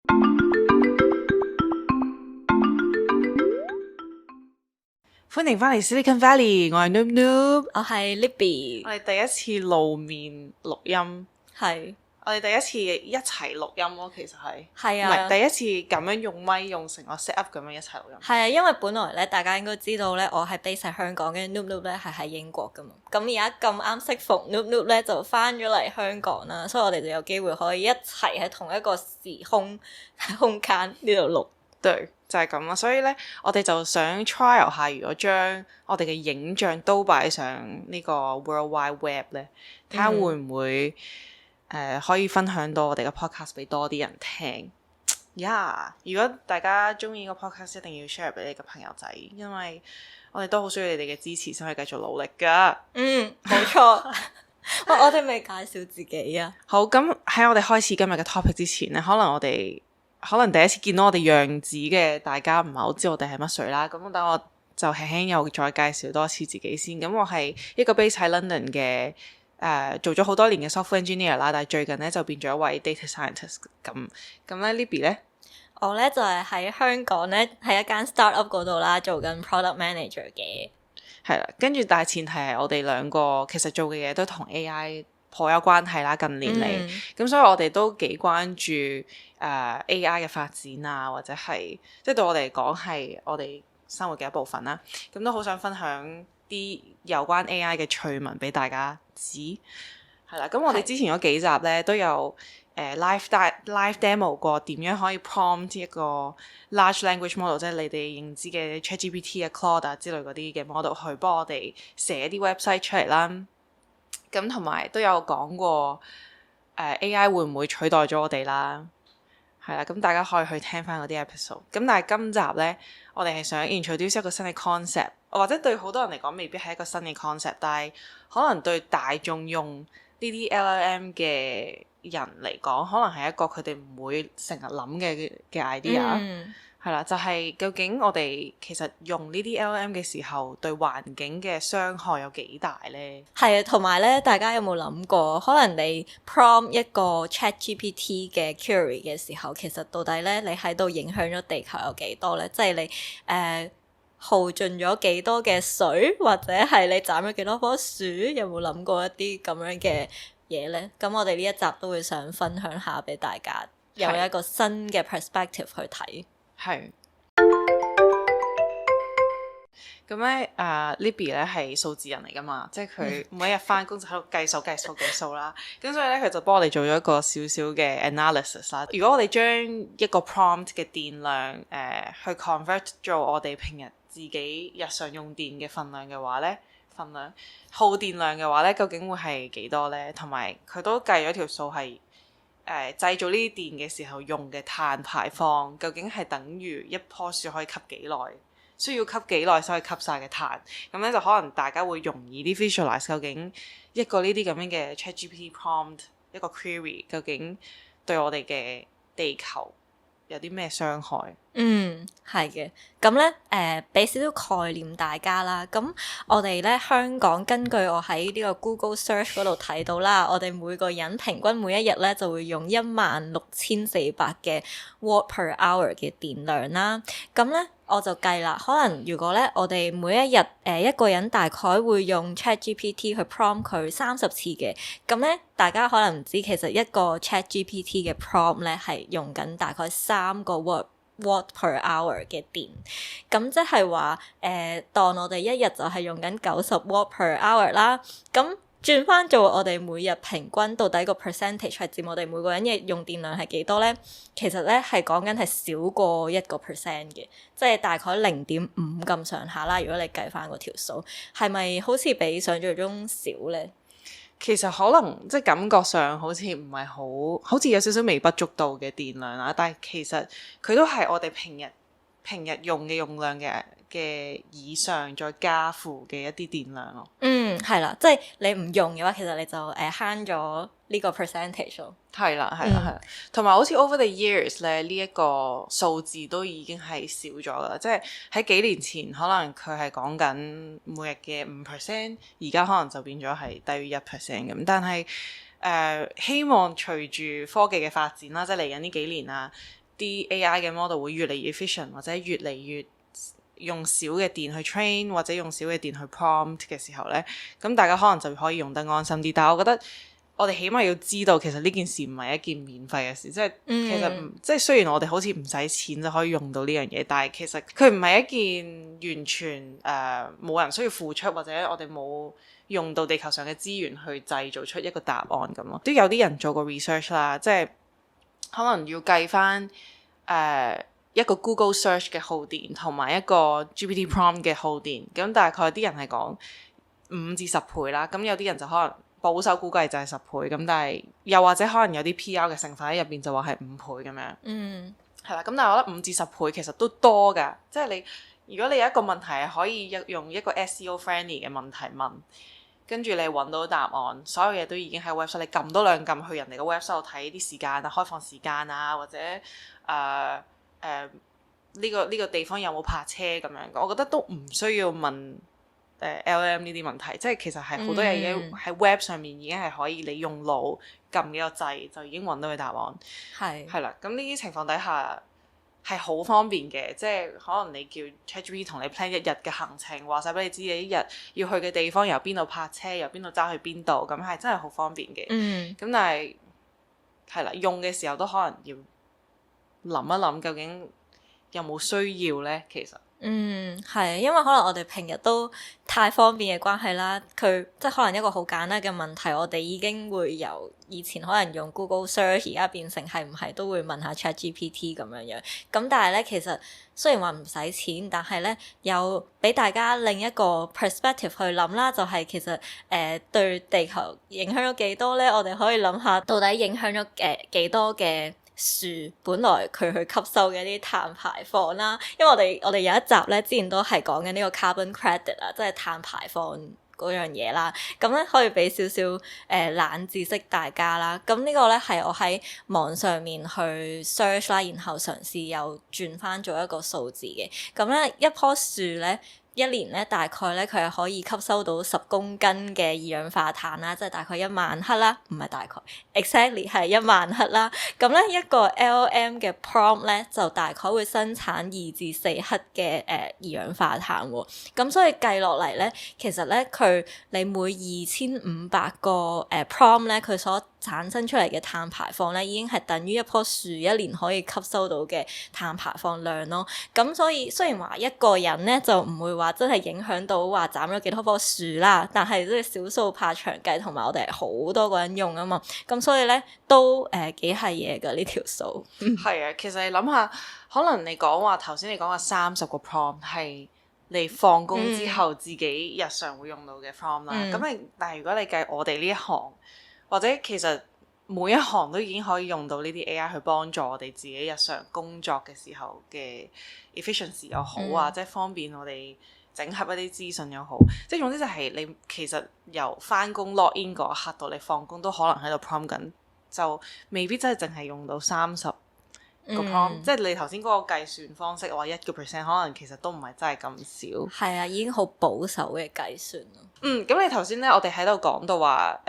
歡迎翻嚟 Silicon Valley，我係 Noob Noob，我係 Libby，我哋第一次露面錄音，係我哋第一次一齊錄音咯，其實係啊，唔係第一次咁樣用咪用成個 set up 咁樣一齊錄音。係啊，因為本來咧大家應該知道咧，我係 base 喺香港嘅 Noob Noob 咧係喺英國噶嘛，咁而家咁啱適逢 Noob Noob 咧就翻咗嚟香港啦，所以我哋就有機會可以一齊喺同一個時空間呢度錄。對，就係咁啦，所以咧，我哋就想 trial 下，如果將我哋嘅影像都擺上呢個 World Wide Web 咧，睇下會唔會可以分享到我哋嘅 podcast 俾多啲人聽。如果大家中意個 podcast，一定要 share 俾你嘅朋友仔，因為我哋都好需要你哋嘅支持，先可以繼續努力噶。冇錯。我哋未介紹自己啊。好，咁喺我哋開始今日嘅 topic 之前咧，可能第一次見到我哋樣子嘅大家唔係好知我哋係乜水啦，咁等我就輕輕又再介紹多次自己先。咁我係一個 base 喺 London 嘅做咗好多年嘅 software engineer 啦，但係最近咧就變咗一位 data scientist 咁咧 Libby 咧，我咧就係喺香港咧喺一間 startup 嗰度啦，做緊 product manager 嘅。係啦，跟住但係前提係我哋兩個其實做嘅嘢都同 AI 頗有關係啦，近年嚟，咁所以我哋都幾關注AI 嘅發展啊，或者係即係對我哋嚟講係我哋生活嘅一部分啦。咁都好想分享啲有關 AI 嘅趣聞俾大家知。係啦，咁我哋之前嗰幾集咧都有live demo 過點樣可以 prompt 一個 large language model，即係你哋認知嘅 ChatGPT 啊、Claude 啊之類嗰啲嘅 model 去幫我哋寫一啲 website 出嚟啦。咁同埋都有講過AI 會唔會取代咗我哋啦，係啦，咁大家可以去聽翻嗰啲 episode。咁但係今集呢，我哋係想 introduce 一個新嘅 concept，或者對好多人嚟講未必係一個新嘅 concept，但係可能對大眾用呢啲 LLM 嘅人嚟講，可能係一個佢哋唔會成日諗嘅 idea。係啦，就係究竟我哋其實用呢啲 LLM 嘅時候，對環境嘅傷害有幾大呢？係啊，同埋咧，大家有冇諗過，可能你 prompt 一個 ChatGPT 嘅 query 嘅時候，其實到底咧你喺度影響咗地球有幾多咧？即係你耗盡咗幾多嘅水，或者係你斬咗幾多棵樹？有冇諗過一啲咁樣嘅嘢咧？咁我哋呢一集都會想分享下俾大家，有一個新嘅 perspective 去睇。係，咁咧Libby 咧係數字人嚟噶嘛，即係佢每一日翻工就喺度計數啦，咁所以咧佢就幫我哋做咗一個少少嘅 analysis 啦。如果我哋將一個 prompt 嘅電量去 convert 做我哋平日自己日常用電嘅份量嘅話咧，耗電量嘅話咧，究竟會係幾多咧？同埋佢都計咗條數係。製造呢啲電嘅時候用嘅碳排放，究竟係等於一棵樹可以吸幾耐？需要吸幾耐先可以吸晒嘅碳？咁咧就可能大家會容易啲 visualize 究竟一個呢啲咁樣嘅 ChatGPT prompt 一個 query 究竟對我哋嘅地球有啲咩傷害？係嘅。咁咧俾少少概念大家啦。咁我哋咧香港根據我喺呢個 Google Search 嗰度睇到啦，我哋每個人平均每一日咧就會用16,400嘅 watt per hour 嘅電量啦。咁咧我就計啦，可能如果咧我哋每一日一個人大概會用 ChatGPT 去 prompt 佢30次嘅，咁咧大家可能唔知其實一個 ChatGPT 嘅 prompt 咧係用緊大概3個 watt per hour 嘅電，咁即係話當我哋一日就係用緊90 watt per hour 啦，咁轉翻做我哋每日平均到底個 percentage 係佔我哋每個人嘅用電量係幾多咧？其實咧係講緊係少過1%嘅，即係大概0.5咁上下啦。如果你計翻嗰條數，係咪好似比想像中少咧？其實可能即係感覺上好似唔係好似有少少微不足道嘅電量啦，但係其實佢都係我哋平日用嘅用量嘅以上再加負嘅一啲電量咯。係啦，即係你唔用嘅話，其實你就慳咗呢個 percentage 咯。係啦，同埋好似 over the years 咧，呢一個數字都已經係少咗噶啦。即係喺幾年前，可能佢係講緊每日嘅5%，而家可能就變咗係低於1% 咁。但係希望隨住科技嘅發展啦，即係嚟緊呢幾年啊，啲 AI 嘅 model 會越嚟越 efficient 或者越嚟越用少嘅電去 train 或者用少嘅電去 prompt 嘅時候呢，咁大家可能就可以用得安心啲。但係我覺得我哋起碼要知道，其實呢件事唔係一件免費嘅事，即係其實即係雖然我哋好似唔使錢就可以用到呢樣嘢，但係其實佢唔係一件完全冇人需要付出，或者我哋冇用到地球上嘅資源去製造出一個答案咁咯。都有啲人做過 research 啦，即係可能要計翻一個 Google Search 嘅耗電同埋一個 GPT Prompt 嘅耗電，咁大概啲人係講5至10倍啦。咁有啲人就可能保守估計就係10倍，咁但係又或者可能有啲 PR 嘅成分喺入邊就話係5倍咁樣。係啦，咁但係我覺得5至10倍其實都多㗎，即係你如果你有一個問題係可以用一個 SEO friendly 嘅問題問，跟住你揾到答案，所有嘢都已經喺 website，你撳多兩撳去人哋個 website 度睇啲時間啊、開放時間啊，或者呢個地方有冇泊車咁樣，我覺得都唔需要問LLM 呢啲問題，即係其實係好多嘢已經喺 web 上面已經係可以你用腦撳幾個掣就已經揾到佢答案。係啦，咁呢啲情況底下係好方便嘅，即係可能你叫 ChatGPT 同你 plan 一日嘅行程，話晒俾你知你一日要去嘅地方由邊度泊車，由邊度揸去邊度，咁係真係好方便嘅。咁但係係啦，用嘅時候都可能要諗一諗究竟有冇需要呢？其實係，因為可能我哋平日都太方便嘅關係啦，佢即係可能一個好簡單嘅問題，我哋已經會由以前可能用 Google Search 而家變成係唔係都會問下 ChatGPT 咁樣樣。咁但係咧，其實雖然話唔使錢，但係咧有俾大家另一個 perspective 去諗啦，就係其實對地球影響咗幾多咧？我哋可以諗下到底影響咗幾多嘅樹本來佢去吸收嘅啲碳排放啦，因為我哋有一集咧之前都係講緊呢個 carbon credit 啊，即係碳排放嗰樣嘢啦。咁咧可以俾少少冷知識大家啦。咁呢個咧係我喺網上面去 search 啦，然後嘗試又轉翻做一個數字嘅。咁咧一棵樹咧，一年咧大概咧佢係可以吸收到10公斤嘅二氧化碳啦，即係大概1萬克啦，唔係大概 exactly 係1萬克啦。咁咧一個 LLM 嘅 prompt 咧就大概會生產2至4克嘅二氧化碳喎。咁所以計落嚟咧，其實咧你每2500個prompt 咧，佢所產生出嚟嘅碳排放咧，已經係等於一棵樹一年可以吸收到嘅碳排放量咯。咁所以雖然話一個人咧就唔會話真係影響到話斬咗幾多棵樹啦，但係即係少數怕長計，同埋我哋係好多個人用啊嘛。咁所以咧都幾係嘢㗎呢條數。係啊，其實你諗下，可能你講話頭先你講話30個 prompt 係你放工之後自己日常會用到嘅 prompt 啦。咁但係如果你計我哋呢一行，或者其實每一行都已經可以用到呢啲 AI 去幫助我哋自己日常工作嘅時候嘅 efficiency 又好啊，即係方便我哋整合一啲資訊又好，即係總之就係你其實由翻工 log in 嗰一刻到你放工都可能喺度 prompt 緊，就未必真係淨係用到30個 prompt，即係你頭先嗰個計算方式話1%，可能其實都唔係真係咁少。係啊，已經好保守嘅計算咯。咁你頭先咧，我哋喺度講到話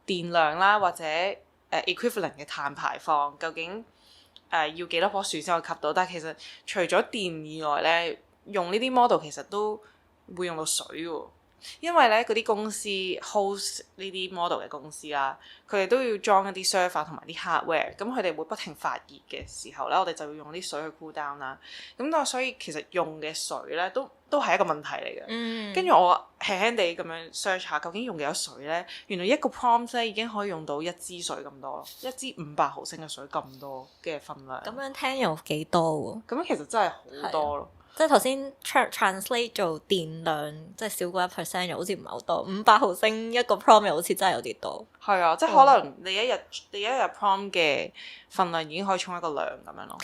電量啦，或者equivalent 嘅碳排放，究竟要幾多棵樹先可以吸到？但係其實除咗電以外咧，用呢啲 model 其實都會用到水喎。因為咧嗰啲公司 host 呢啲 model 嘅公司啦，佢哋都要裝一啲 server 同埋啲 hardware，咁佢哋會不停發熱嘅時候咧，我哋就要用啲水去 cool down 啦。咁所以其實用嘅水咧都係一個問題嚟嘅。跟住我輕輕地咁樣 search 下，究竟用幾多水咧？原來一個 prompt 咧已經可以用到1支水咁多，一支500毫升嘅水咁多嘅分量。咁樣聽又幾多喎？咁樣其實真係好多咯。即係頭先 translate 做電量，即係少過1%，又好似唔係好多。500毫升一個 prompt 又好似真係有啲多。係啊，即係可能你一日 prompt 嘅份量已經可以沖一個涼咁樣咯。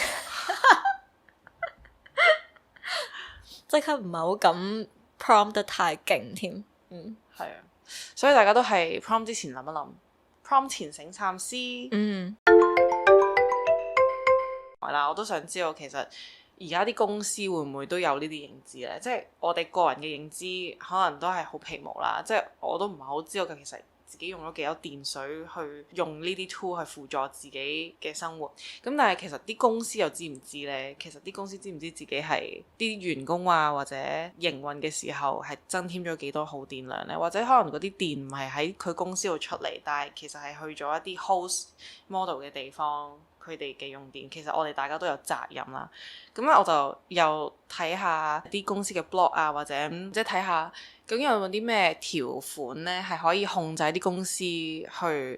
即刻唔係好敢 prompt 得太勁添。係啊，所以大家都係 prompt 之前諗一諗 ，prompt 前醒三思。係啦，我都想知道其實而家啲公司會唔會都有呢啲認知咧？即係我哋個人嘅認知可能都係好皮毛啦，即係我都唔係好知道其實自己用咗幾多電水去用呢啲 tool 去輔助自己嘅生活。咁但係其實啲公司又知唔知呢？其實啲公司知唔知自己係啲員工啊或者營運嘅時候係增添咗幾多耗電量呢？或者可能嗰啲電唔係喺佢公司度出嚟，但係其實係去咗一啲 host model 嘅地方，佢哋嘅用電，其實我哋大家都有責任啦。咁咧我就又睇下啲公司嘅 blog 啊，或者即係睇下究竟有冇啲咩條款咧，係可以控制啲公司去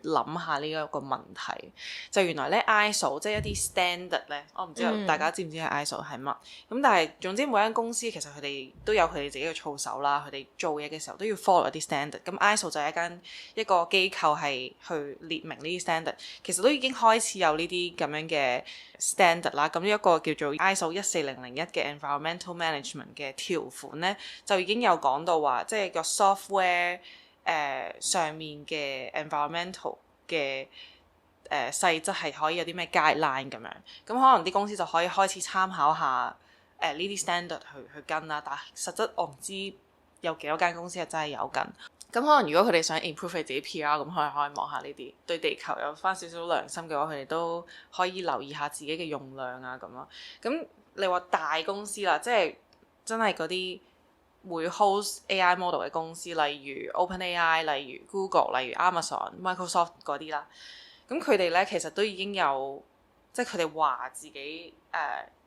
諗下呢一個問題。就原來咧 ISO 即係一啲 standard 咧，我唔知道大家知唔知係 ISO 係乜？咁但係總之每間公司其實佢哋都有佢哋自己嘅操守啦，佢哋做嘢嘅時候都要 follow 一啲 standard。咁 ISO 就係一個機構係去列明呢啲 standard，其實都已經開始有呢啲咁樣嘅 standard 啦。咁一個叫做 ISO 14001嘅 environmental management 嘅條款咧，就已經有講到話，即係個 software 上面嘅 environmental 嘅細則係可以有啲咩 guideline 咁樣。咁可能啲公司就可以開始參考下呢啲 standard 去跟啦。但係實質我唔知有幾多間公司係真係有跟。咁可能如果佢哋想 improve 自己 PR，咁可以望下呢啲，對地球有翻少少良心嘅話，佢哋都可以留意下自己嘅用量啊咁咯。咁你話大公司啦，即係真係嗰啲會 host AI model 嘅公司，例如 OpenAI、例如 Google、例如 Amazon、Microsoft 嗰啲啦。咁佢哋咧其實都已經有，即係佢哋話自己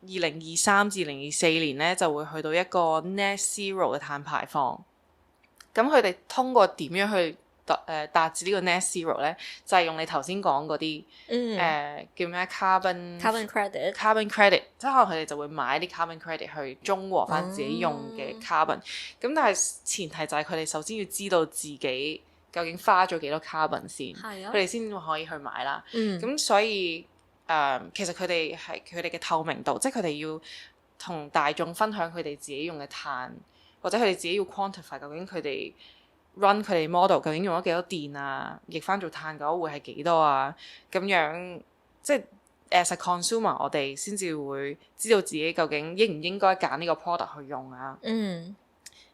2023至2024年咧就會去到一個 net zero 嘅碳排放。咁佢哋通過點樣去達至呢個 net zero 咧，就係用你頭先講嗰啲叫咩 carbon credit， 即係可能佢哋就會買啲 carbon credit 去中和翻自己用嘅 carbon。咁但係前提就係佢哋首先要知道自己究竟花咗幾多 carbon 先，佢哋先可以去買啦。咁所以其實佢哋嘅透明度，即係佢哋要同大眾分享佢哋自己用嘅碳。或者佢哋自己要 quantify 究竟佢哋 run 佢哋 model 究竟用咗幾多電啊，逆翻做碳嘅話會係幾多啊？咁樣即係 as a consumer 我哋先至會知道自己究竟應唔應該揀呢個 product 去用啊。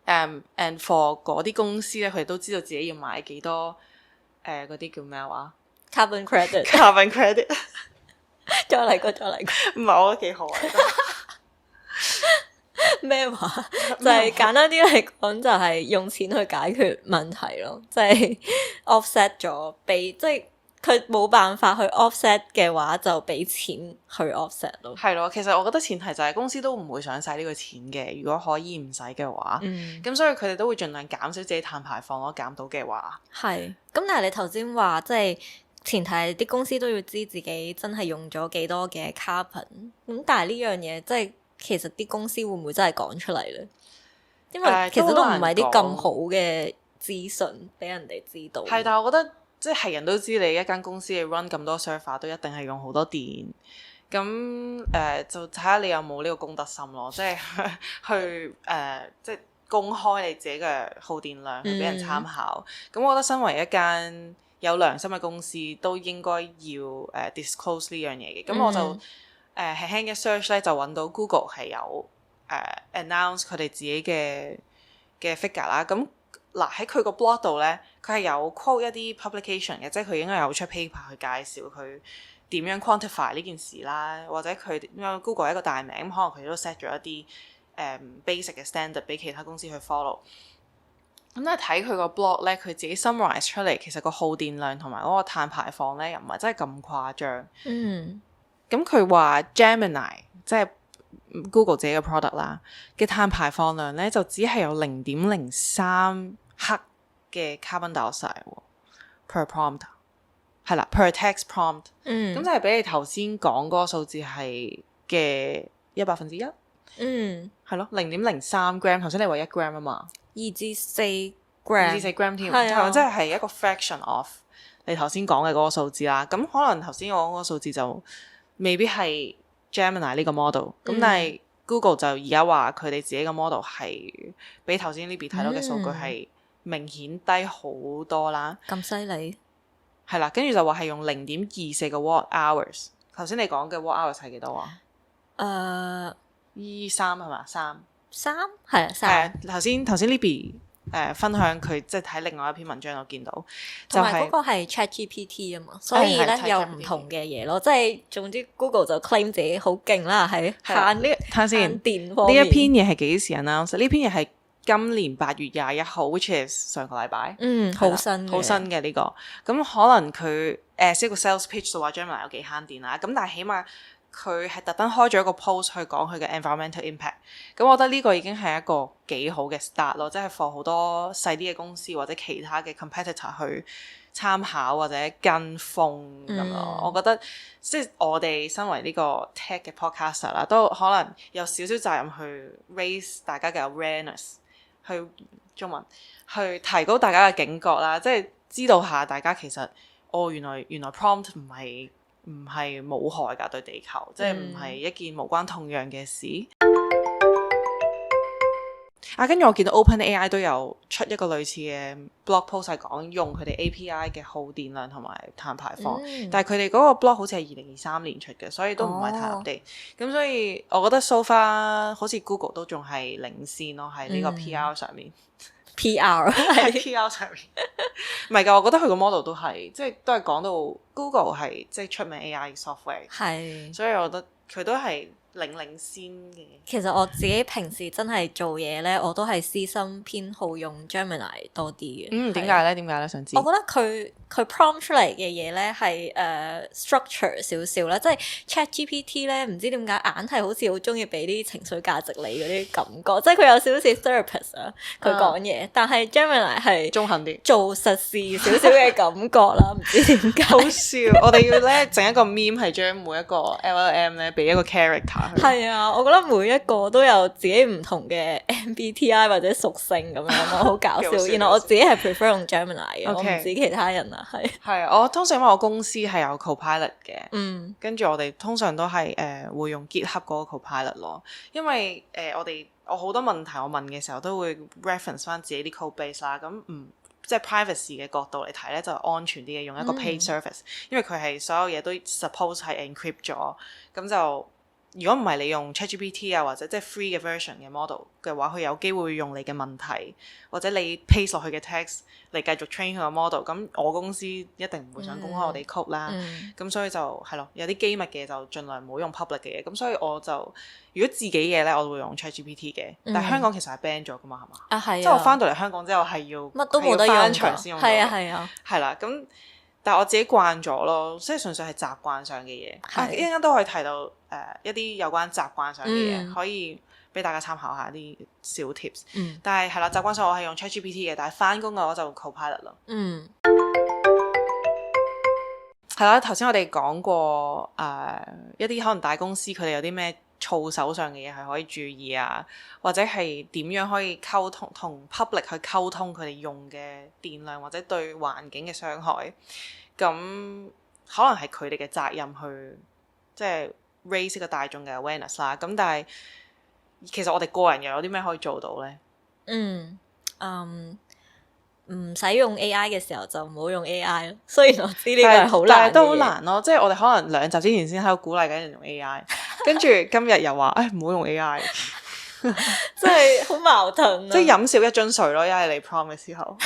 And for 嗰啲公司咧，佢哋都知道自己要買幾多嗰啲叫咩話 carbon credit 再嚟過，唔係我覺得幾好啊。咩話？就係簡單啲嚟講，就係用錢去解決問題咯。即係 offset 咗，俾即係佢冇辦法去 offset 嘅話，就俾錢去 offset 咯。係咯，其實我覺得前提就係公司都唔會想使呢個錢嘅。如果可以唔使嘅話，咁所以佢哋都會盡量減少自己碳排放咯。減到嘅話，係。咁但係你頭先話即係前提係啲公司都要知自己真係用咗幾多嘅 carbon。咁但係呢樣嘢即係。其實啲公司會唔會真係講出嚟咧？因為其實都唔係啲咁好嘅資訊俾人哋知道。係，但係我覺得即係人都知你一間公司嘅 run 咁多 server 都一定係用好多電。咁就睇下你有冇呢個公德心咯，即係去即係公開你自己嘅耗電量去俾人參考。咁我覺得身為一間有良心嘅公司，都應該要disclose 呢樣嘢嘅。咁我就輕輕嘅 search 咧就揾到 Google 係有announce 佢哋自己嘅 figure 啦。咁嗱喺佢個 blog 度咧，佢係有 quote 一啲 publication 嘅，即係佢應該有出 paper 去介紹佢點樣 quantify 呢件事啦，或者佢因為 Google 係一個大名，咁可能佢都 set 咗一啲basic 嘅 standard 俾其他公司去 follow。咁咧睇佢個 blog 咧，佢自己 summarize 出嚟，其實個耗電量同埋嗰個碳排放咧又唔係真係咁誇張。咁佢話 Gemini 即係 Google 自己嘅 product 啦嘅碳排放量咧就只係有0.03克嘅 carbon dioxide per prompt， 係啦 per text prompt。咁就係比你頭先講嗰個數字係嘅1/1。係咯，0.03 gram。頭先你話1 gram 啊嘛，2至4 gram 添，即係一個 fraction of 你頭先講嘅嗰個數字啦。咁可能頭先我講嗰個數字就未必係 Gemini 呢個 model，但係 Google 就而家話佢哋自己嘅 model 係比頭先 Libby 睇到嘅數據係明顯低好多啦。咁犀利？係啦，跟住就話係用0.24個 watt hours。頭先你講嘅 watt hours 係幾多啊？3係嘛？3係啊，3。頭先 Libby 分享佢即係喺另外一篇文章度見到，同埋嗰個係 ChatGPT 啊嘛，所以咧有唔同嘅嘢咯，即係總之 Google 就 claim 自己好勁啦，喺慳電方面。呢一篇嘢係幾時 announce？ 呢篇嘢係今年8月21號 which is 上個禮拜。好新嘅呢個。咁可能佢一個 sales pitch 就話 Gemini 有幾慳電啦，咁但係起碼佢係特登開咗一個 post 去講佢嘅 environmental impact， 咁我覺得呢個已經係一個幾好嘅 start 咯，即係 for 好多細啲嘅公司或者其他嘅 competitor 去參考或者跟風咁咯。我覺得即係我哋身為呢個 tech 嘅 podcaster 啦，都可能有少少責任去 raise 大家嘅 awareness， 去中文去提高大家嘅警覺啦，即係知道下大家其實原來 prompt 唔係冇害㗎對地球，即係唔係一件無關痛癢嘅事。跟住我見到 OpenAI 都有出一個類似嘅 blog post 係講用佢哋 API 嘅耗電量同埋碳排放，但係佢哋嗰個 blog 好似係2023年出嘅，所以都唔係太 update。咁所以我覺得 so far 好似 Google 都仲係領先咯，喺呢個 PR 上面。PR 喺 PR 上面，唔係㗎，我覺得佢個 model 都係，即係都係講到 Google 係即係出名 AI software，係，所以我覺得佢都係領先嘅。其實我自己平時真係做嘢咧，我都係私心偏好用 Gemini 多啲嘅。點解咧？點解咧？想知？我覺得佢 prompt 出嚟嘅嘢咧係structure 少少啦，即係 ChatGPT 咧唔知點解硬係好似好中意俾啲情緒價值你嗰啲感覺，即係佢有少少似 therapist 啊，佢講嘢，但係 Gemini 係中肯啲，做實事少少嘅感覺啦，唔知點解。好笑！我哋要咧整一個 meme 係將每一個 LLM 咧俾一個 character。係啊，我覺得每一個都有自己唔同嘅 MBTI 或者屬性咁樣咯，好搞笑。然後我自己係 prefer 用 Gemini 嘅，我唔知其他人啊，係我通常因為我公司係有 Copilot 嘅，跟住我哋通常都係會用 GitHub 嗰個 Copilot 咯，因為我好多問題我問嘅時候都會 reference 翻自己啲 code base 啦，咁即係 privacy 嘅角度嚟睇咧就安全啲嘅，用一個 paid service，因為佢係所有嘢都 suppose 係 encrypt 咗，咁就。如果唔係你用 ChatGPT 啊，或者即係 free 嘅 version 嘅 model 嘅話，佢有機會用你嘅問題或者你 paste 落去嘅 text 嚟繼續 train 佢個 model。咁我公司一定唔會想公開我哋 code 啦。咁所以就係咯，有啲機密嘅就盡量唔好用 public 嘅嘢。咁所以我就如果自己嘢咧，我會用 ChatGPT 嘅。但係香港其實係 ban 咗噶嘛，係嘛？啊係。即係我翻到嚟香港之後係要乜都冇得用㗎。係啊係啊。係啦，咁。但係我自己慣咗咯，即係純粹係習慣上嘅嘢。一陣間都可以提到一啲有關習慣上嘅嘢，可以俾大家參考下啲小 tips。但係啦，習慣上我係用 ChatGPT 嘅，但係翻工嘅話就用 Copilot 咯。係啦，頭先我哋講過一啲可能大公司佢哋有啲咩操守上嘅嘢係可以注意啊，或者係點樣可以溝通同 public 去溝通佢哋用嘅電量或者對環境嘅傷害，咁可能係佢哋嘅責任去即係 raise 個大眾嘅 awareness 啦。咁但係其實我哋個人又有啲咩可以做到呢？唔使用 AI 嘅時候就唔好用 AI 咯。雖然我知呢個係好難，但係都好難咯。即係我哋可能2集之前先喺度鼓勵緊人用 AI， 跟住今日又話唔好用 AI， 真係好矛盾啊！即係飲少一樽水咯，因為你 prompt 嘅時候，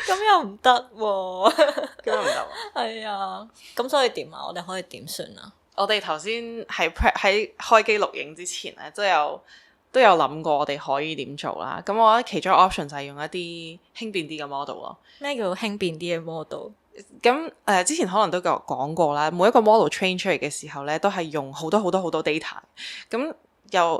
咁又唔得喎，咁又唔得喎。係啊，咁所以點啊？我哋可以點算啊？我哋頭先喺開機錄影之前咧，都有諗過我哋可以點做啦。咁我覺得其中一個 option 就係用一啲輕便啲嘅 model 咯。咩叫輕便啲嘅 model？ 咁之前可能都有講過啦。每一個 model train 出嚟嘅時候咧，都係用好多 data。咁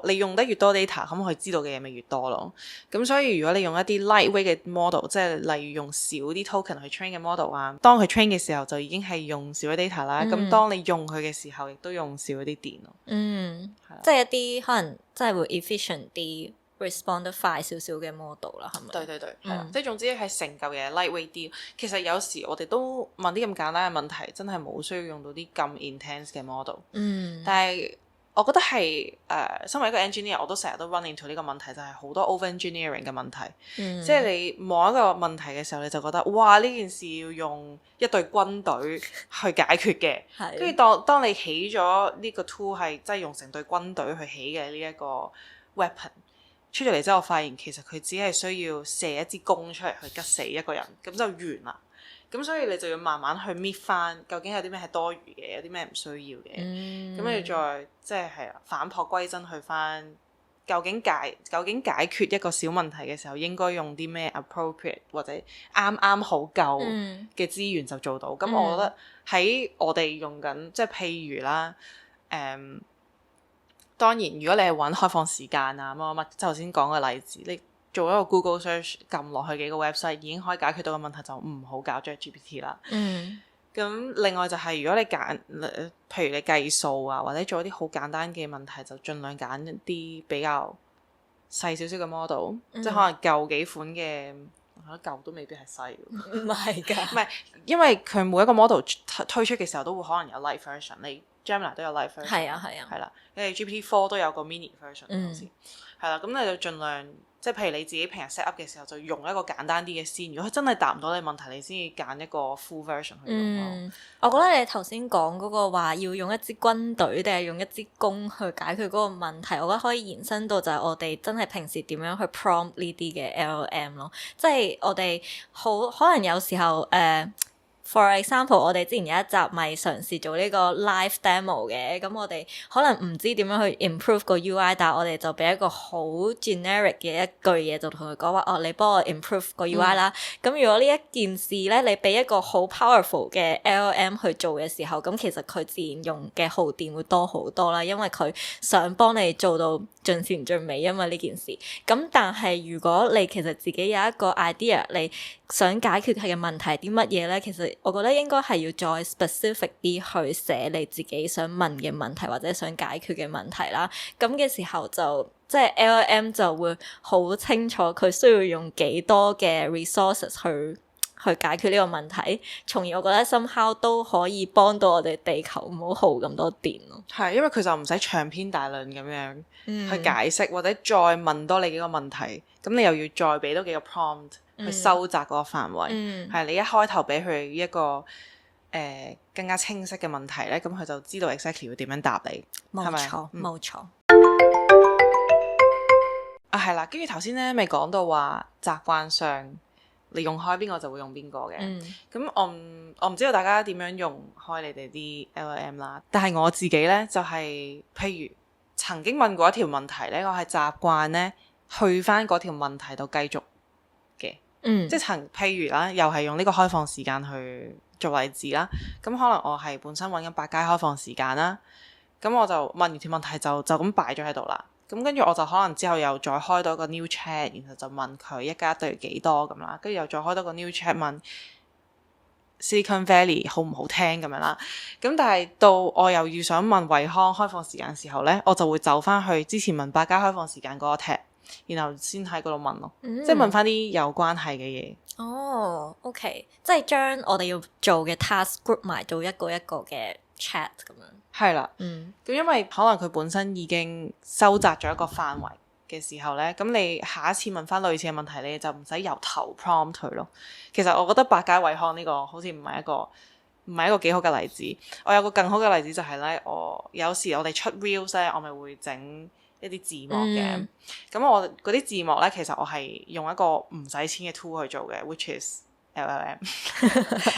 你用得越多 data，咁佢知道嘅嘢咪越多咯。咁所以如果你用一啲 lightweight 嘅 model， 即係例如用少啲 token 去 train 嘅 model 啊，當佢 train 嘅時候就已經係用少啲 data 啦。咁當你用佢嘅時候，亦都用少啲電咯。即係一啲可能真係會 efficient 啲 respond 得快少少嘅 model 啦，係咪？對，係即係總之係成嚿嘢 lightweight 啲。其實有時我哋都問啲咁簡單嘅問題，真係冇需要用到啲咁 intense 嘅 model。但係我覺得係身為一個 engineer， 我都成日都 run into 呢個問題，就係好多 over engineering 嘅問題。即係你望一個問題嘅時候，你就覺得哇，呢件事要用一隊軍隊去解決嘅。跟住當你起咗呢個 tool 係真係用成隊軍隊去起嘅呢一個 weapon，出咗嚟之後，我發現其實佢只係需要射一支弓出嚟去吉死一個人，咁就完啦。咁所以你就要慢慢去搣翻，究竟有啲咩係多餘嘅，有啲咩唔需要嘅。咁你再即係返璞歸真去翻，究竟解決一個小問題嘅時候，應該用啲咩 appropriate 或者啱啱好夠嘅資源就做到。咁我覺得喺我哋用緊，即係譬如啦，當然如果你係揾開放時間啊乜乜乜，頭先講嘅例子，你做一個 Google search 撳落去幾個 website 已經可以解決到嘅問題，就唔好搞 ChatGPT 啦。咁另外就係如果你揀，譬如你計數啊，或者做一啲好簡單嘅問題，就盡量揀一啲比較細少少嘅 model，即係可能舊幾款嘅，我覺得舊都未必係細。唔係㗎，唔係，因為佢每一個 model 推出嘅時候都會可能有 light version，你 Gemini 都有 light version，係啊，係啦，你 GPT4 都有個 mini version，好似係啦，咁你就盡量。即係譬如你自己平日 set up 嘅時候，就用一個簡單啲嘅先。如果佢真係答唔到你問題，你先至揀一個 full version 去用。我覺得你頭先講嗰個話要用一支軍隊定係用一支弓去解決嗰個問題，我覺得可以延伸到就係我哋真係平時點樣去 prompt 呢啲嘅 LLM 咯。即係我哋好可能有時候For example， 我哋之前有一集咪嘗試做呢個 live demo 嘅，咁我哋可能唔知點樣去 improve 個 UI， 但係我哋就俾一個好 generic 嘅一句嘢，就同佢講話，你幫我 improve 個 UI 啦。咁如果呢一件事咧，你俾一個好 powerful 嘅 LLM 去做嘅時候，咁其實佢自然用嘅耗電會多好多啦，因為佢想幫你做到盡善盡美啊嘛呢件事。咁但係如果你其實自己有一個 idea， 你想解決係嘅問題係啲乜嘢咧？其實我覺得應該係要再 specific 啲去寫你自己想問嘅問題或者想解決嘅問題啦。咁嘅時候就即係 LLM 就會好清楚佢需要用幾多嘅 resources 去解決呢個問題，從而我覺得 somehow 都可以幫到我哋地球唔好耗咁多電咯。係，因為佢就唔使長篇大論咁樣去解釋，或者再問多你幾個問題，咁你又要再俾多幾個 prompt。去收窄嗰個範圍，係你一開頭俾佢一個更加清晰嘅問題咧，咁佢就知道 exactly 會點樣答你，係咪？冇錯。啊，係啦，跟住頭先咧咪講到話習慣上你用開邊個就會用邊個嘅，咁我唔知道大家點樣用開你哋啲 LLM 啦，但係我自己咧就係譬如曾經問過一條問題咧，我係習慣咧去翻嗰條問題度繼續。即係譬如啦，又係用呢個開放時間去做例子啦。咁可能我係本身揾緊百佳開放時間啦，咁我就問完條問題就咁擺咗喺度啦。咁跟住我就可能之後又再開多個 new chat，然後就問佢一加一等於幾多咁啦。跟住又再開多個 new chat 問 Silicon Valley 好唔好聽咁樣啦。咁但係到我又要想問惠康開放時間嘅時候呢，我就會走翻去之前問百佳開放時間嗰個 tab。然後先喺嗰度問咯，即係問翻啲有關係嘅嘢。OK， 即係將我哋要做嘅 task group 埋做一個一個嘅 chat 咁樣。係啦，咁因為可能佢本身已經收窄咗一個範圍嘅時候呢，咁你下一次問翻類似嘅問題，你就唔使由頭 prompt 佢咯。其實我覺得百佳惠康呢個好似唔係一個幾好嘅例子。我有個更好嘅例子就係呢，我有時我哋出 reels 呢，我咪會整一啲字幕嘅，咁我嗰啲字幕咧，其實我係用一個唔使錢嘅 tool 去做嘅 ，which is LLM，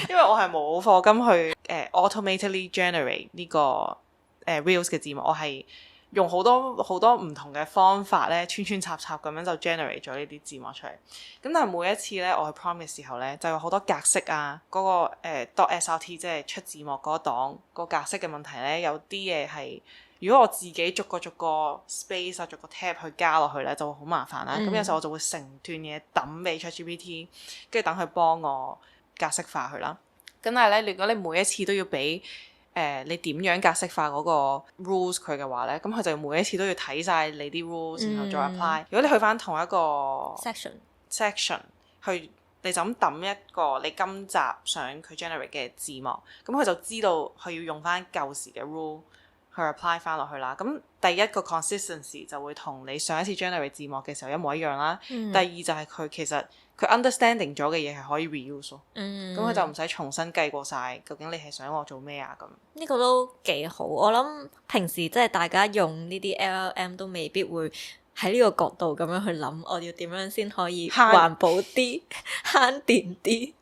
因為我係冇課金去automatically generate 呢個reels 嘅字幕，我係用好多唔同嘅方法咧，穿穿插插咁樣就 generate 咗呢啲字幕出嚟。咁但係每一次咧，我去 prompt 嘅時候咧，就有好多格式啊，嗰個.srt 即係出字幕嗰檔個格式嘅問題咧，有啲嘢係。如果我自己逐個 space 啊，逐個 tab 去加落去咧，就會好麻煩啦。咁有時候我就會成段嘢抌俾 ChatGPT， 跟住等佢幫我格式化佢啦。咁但係咧，如果你每一次都要俾你點樣格式化嗰個 rules 佢嘅話咧，咁佢就每一次都要睇晒你啲 rules，然後再 apply。如果你去翻同一個 section 去，你就咁抌一個你今集想佢 generate 嘅字幕，咁佢就知道佢要用翻舊時嘅 rule。去 apply 翻落去啦，咁第一個 consistency 就會同你上一次 generate 字幕嘅時候一模一樣啦。第二就係佢其實佢 understanding 咗嘅嘢係可以 reuse 咯。咁佢就唔使重新計過晒，究竟你係想我做咩啊咁。呢個都幾好，我諗平時即係大家用呢啲 LLM 都未必會喺呢個角度咁樣去諗，我要點樣先可以慳環保啲、慳電啲，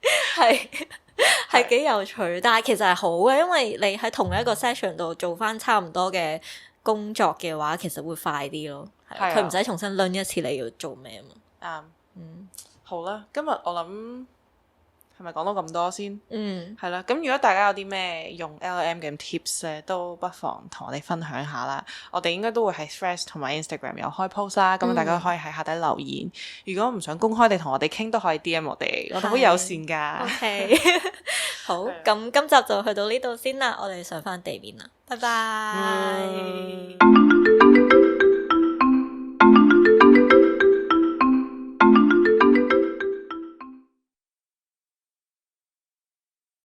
係幾有趣。但係其實係好嘅，因為你喺同一個 session 度做翻差唔多嘅工作嘅話，其實會快啲咯。係佢唔使重新輪一次你要做咩嘛。好啦，今日我諗係咪講到咁多先？係啦。咁如果大家有啲咩用 LLM 嘅 tips 咧，都不妨同我哋分享下啦。我哋應該都會喺 Threads 同埋 Instagram 有開 post 啦，咁大家可以喺下底留言。如果唔想公開地同我哋傾，都可以 DM 我哋，我哋好友善㗎。OK， 好，咁今集就去到呢度先啦，我哋上返地面啦，拜拜。